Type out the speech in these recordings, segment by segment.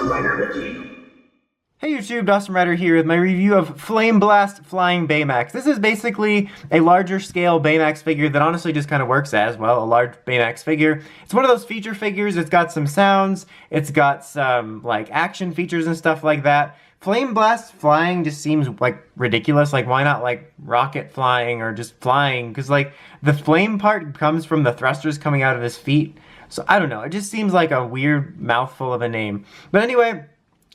Hey YouTube, Dawson Rider here with my review of Flame Blast Flying Baymax. This is basically a larger scale Baymax figure that honestly just kind of works as, well, a large Baymax figure. It's one of those feature figures. It's got some sounds, it's got some like action features and stuff like that. Flame Blast Flying just seems like ridiculous. Like, why not like rocket flying or just flying? Because like the flame part comes from the thrusters coming out of his feet. So I don't know, it just seems like a weird mouthful of a name. But anyway,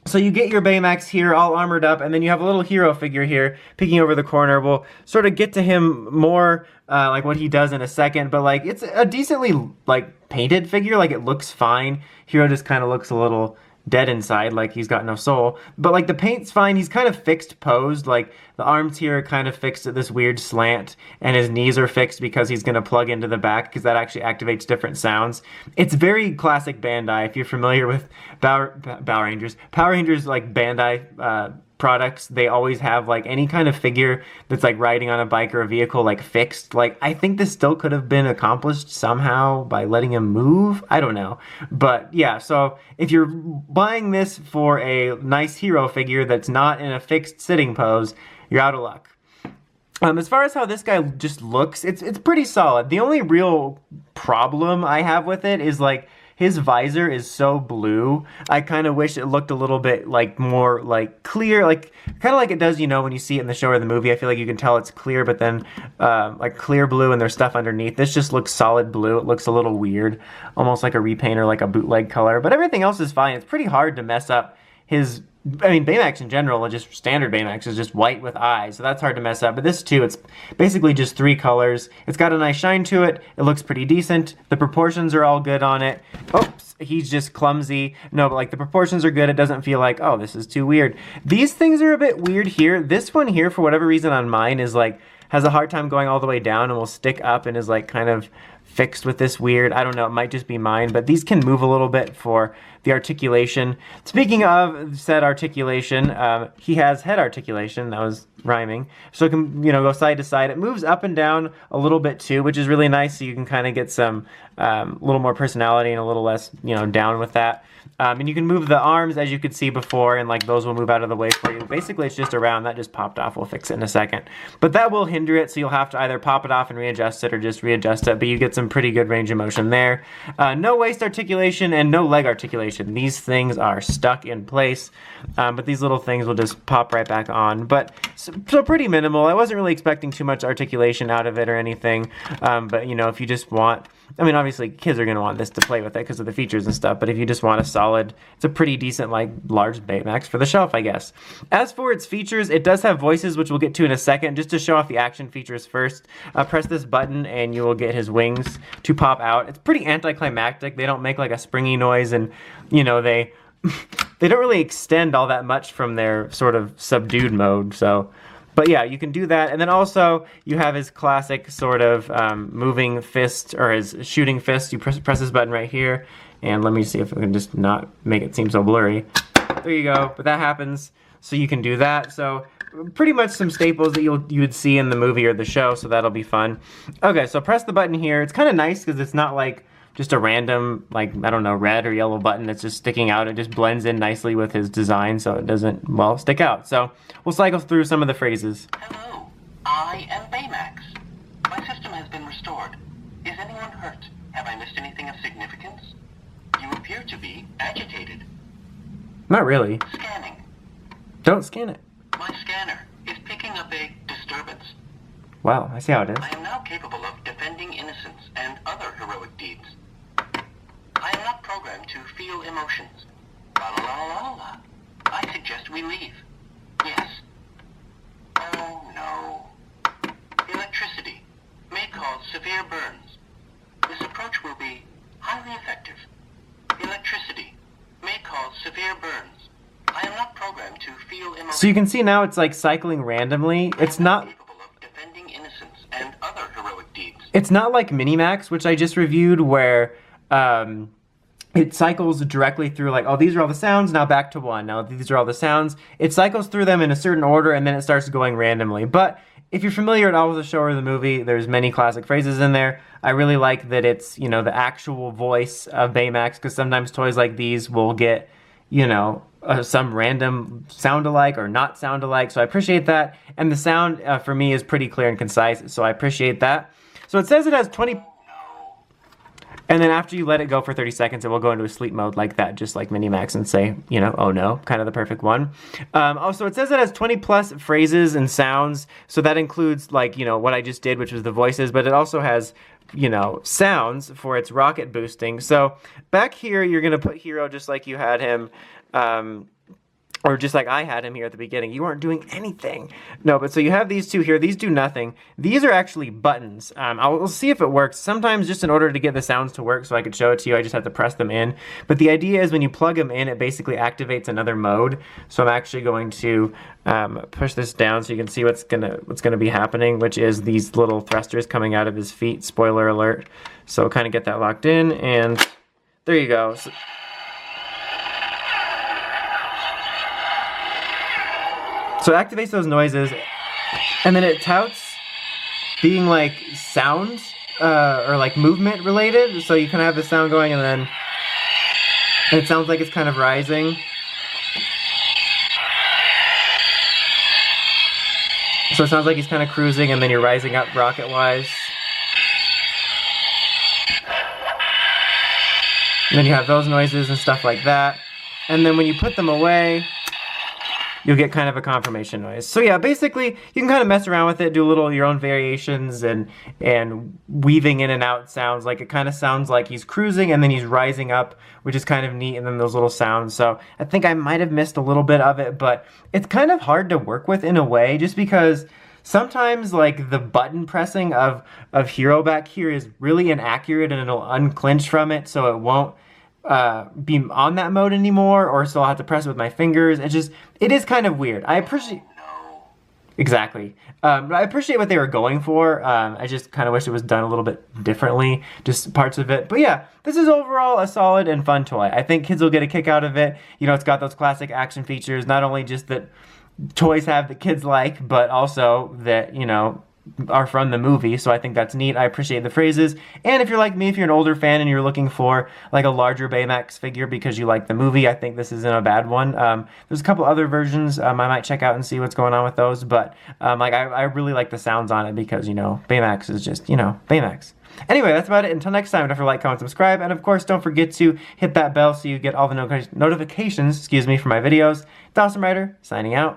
so you get your Baymax here all armored up, and then you have a little hero figure here peeking over the corner. We'll sort of get to him more, like what he does in a second, but like it's a decently like painted figure. Like, it looks fine. Hero just kind of looks a little dead inside, like he's got no soul. But like the paint's fine. He's kind of fixed posed. Like the arms here are kind of fixed at this weird slant, and his knees are fixed because he's going to plug into the back, because that actually activates different sounds. It's very classic Bandai. If you're familiar with Power Rangers like Bandai products, they always have like any kind of figure that's like riding on a bike or a vehicle like fixed. Like, I think this still could have been accomplished somehow by letting him move. I don't know. But yeah, so if you're buying this for a nice hero figure that's not in a fixed sitting pose, you're out of luck. As far as how this guy just looks, it's pretty solid. The only real problem I have with it is like his visor is so blue. I kind of wish it looked a little bit like more like clear, like kind of like it does, you know, when you see it in the show or the movie. I feel like you can tell it's clear, but then like clear blue and there's stuff underneath. This just looks solid blue. It looks a little weird, almost like a repaint or like a bootleg color, but everything else is fine. It's pretty hard to mess up his, I mean, Baymax in general, just standard Baymax is just white with eyes, so that's hard to mess up. But this too, it's basically just 3 colors. It's got a nice shine to it. It looks pretty decent. The proportions are all good on it. Oops, he's just clumsy. No, but like the proportions are good. It doesn't feel like, oh, this is too weird. These things are a bit weird here. This one here, for whatever reason on mine, is like, has a hard time going all the way down and will stick up and is like kind of fixed with this weird, I don't know, it might just be mine, but these can move a little bit for the articulation. Speaking of said articulation, he has head articulation. That was rhyming. So it can, you know, go side to side. It moves up and down a little bit too, which is really nice, so you can kind of get some little more personality and a little less, you know, down with that. And you can move the arms, as you could see before, and like those will move out of the way for you. Basically, it's just around. That just popped off. We'll fix it in a second. But that will hinder it, so you'll have to either pop it off and readjust it, or just readjust it. But you get some pretty good range of motion there. No waist articulation and no leg articulation. These things are stuck in place, but these little things will just pop right back on. But so pretty minimal. I wasn't really expecting too much articulation out of it or anything. But you know, if you just want, I mean, obviously kids are going to want this to play with it because of the features and stuff, but if you just want a solid, it's a pretty decent, like, large Baymax for the shelf, I guess. As for its features, it does have voices, which we'll get to in a second. Just to show off the action features first, press this button and you will get his wings to pop out. It's pretty anticlimactic. They don't make like a springy noise, and, you know, they don't really extend all that much from their sort of subdued mode, so... But yeah, you can do that. And then also, you have his classic sort of moving fist, or his shooting fist. You press this button right here. And let me see if I can just not make it seem so blurry. There you go. But that happens, so you can do that. So pretty much some staples that you would see in the movie or the show, so that'll be fun. Okay, so press the button here. It's kind of nice because it's not like just a random, like, I don't know, red or yellow button that's just sticking out. It just blends in nicely with his design, so it doesn't, well, stick out. So we'll cycle through some of the phrases. Hello, I am Baymax. My system has been restored. Is anyone hurt? Have I missed anything of significance? You appear to be agitated. Not really. Scanning. Don't scan it. My scanner is picking up a disturbance. Wow, I see how it is. I am now capable of defending innocence and other heroic deeds. I am not programmed to feel emotions. La la la la la. I suggest we leave. Yes. Oh no. Electricity may cause severe burns. This approach will be highly effective. Electricity may cause severe burns. I am not programmed to feel emotions. So you can see now it's like cycling randomly. It's not capable of defending innocence and other heroic deeds. It's not like Minimax, which I just reviewed, where it cycles directly through, like, oh, these are all the sounds, now back to one. Now these are all the sounds. It cycles through them in a certain order, and then it starts going randomly. But if you're familiar at all with the show or the movie, there's many classic phrases in there. I really like that it's, you know, the actual voice of Baymax, because sometimes toys like these will get, some random sound alike or not sound alike. So I appreciate that. And the sound for me is pretty clear and concise. So I appreciate that. So it says it has 20... And then after you let it go for 30 seconds, it will go into a sleep mode like that, just like Minimax, and say, oh no, kind of the perfect one. Also, it says it has 20 plus phrases and sounds. So that includes like, what I just did, which was the voices, but it also has, sounds for its rocket boosting. So back here, you're going to put Hero just like you had him, or just like I had him here at the beginning. You weren't doing anything. No, but so you have these two here. These do nothing. These are actually buttons. We'll see if it works. Sometimes just in order to get the sounds to work so I could show it to you, I just have to press them in. But the idea is when you plug them in, it basically activates another mode. So I'm actually going to push this down so you can see what's gonna be happening, which is these little thrusters coming out of his feet. Spoiler alert. So kind of get that locked in, and there you go. So it activates those noises, and then it touts being like sound or like movement related. So you kind of have the sound going, and it sounds like it's kind of rising. So it sounds like he's kind of cruising, and then you're rising up rocket-wise. And then you have those noises and stuff like that. And then when you put them away, you'll get kind of a confirmation noise. So yeah, basically, you can kind of mess around with it, do a little your own variations and weaving in and out sounds. Like it kind of sounds like he's cruising and then he's rising up, which is kind of neat, and then those little sounds. So I think I might have missed a little bit of it, but it's kind of hard to work with in a way, just because sometimes like the button pressing of Hero back here is really inaccurate, and it'll unclinch from it, so it won't be on that mode anymore, or so I'll have to press it with my fingers. It is kind of weird. I appreciate... Exactly. But I appreciate what they were going for. I just kind of wish it was done a little bit differently, just parts of it. But yeah, this is overall a solid and fun toy. I think kids will get a kick out of it. It's got those classic action features, not only just that toys have that kids like, but also that, are from the movie, so I think that's neat. I appreciate the phrases. And if you're like me, if you're an older fan and you're looking for like a larger Baymax figure because you like the movie, I think this isn't a bad one. There's a couple other versions I might check out and see what's going on with those, but I really like the sounds on it because, Baymax is just, Baymax. Anyway, that's about it. Until next time, don't forget to like, comment, subscribe, and of course, don't forget to hit that bell so you get all the notifications, for my videos. Dawson Rider, signing out.